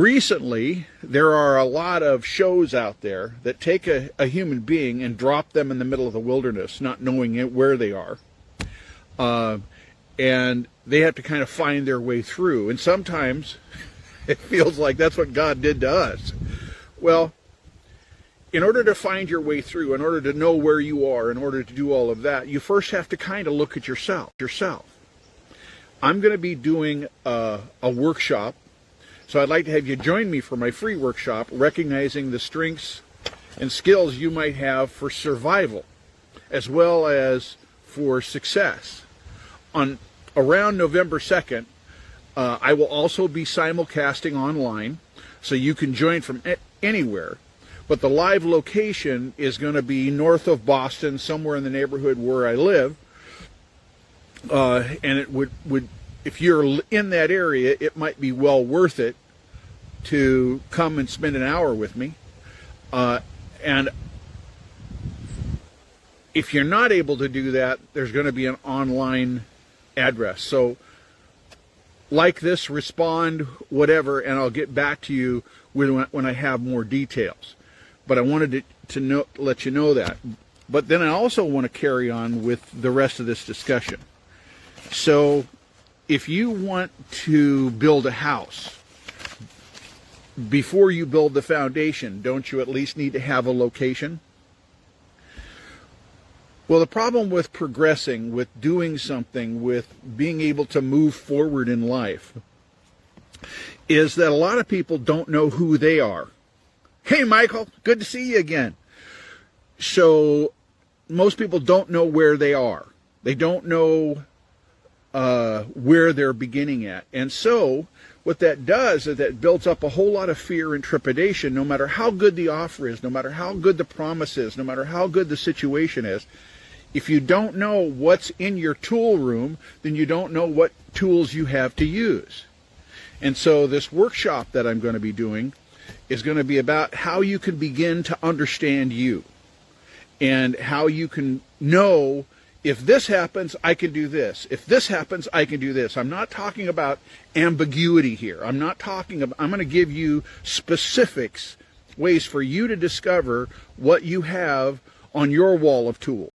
Recently, there are a lot of shows out there that take a human being and drop them in the middle of the wilderness, not knowing where they are. And they have to kind of find their way through. And sometimes it feels like that's what God did to us. Well, in order to find your way through, in order to know where you are, in order to do all of that, you first have to kind of look at yourself. I'm going to be doing a workshop. So I'd like to have you join me for my free workshop, recognizing the strengths and skills you might have for survival, as well as for success. Around November 2nd, I will also be simulcasting online, so you can join from anywhere. But the live location is going to be north of Boston, somewhere in the neighborhood where I live. And it would, if you're in that area, it might be well worth it to come and spend an hour with me. And if you're not able to do that, there's going to be an online address. So like this, respond, whatever, and I'll get back to you when I have more details. But I wanted to let you know that. But then I also want to carry on with the rest of this discussion. So if you want to build a house, before you build the foundation, don't you at least need to have a location? Well, the problem with progressing, with doing something, with being able to move forward in life, is that a lot of people don't know who they are. Hey, Michael, good to see you again. So most people don't know where they are. They don't know where they're beginning at. And so what that does is that builds up a whole lot of fear and trepidation, no matter how good the offer is, no matter how good the promise is, no matter how good the situation is. If you don't know what's in your tool room, then you don't know what tools you have to use. And so this workshop that I'm going to be doing is going to be about how you can begin to understand you, and how you can know, if this happens, I can do this. If this happens, I can do this. I'm not talking about ambiguity here. I'm going to give you specifics, ways for you to discover what you have on your wall of tools.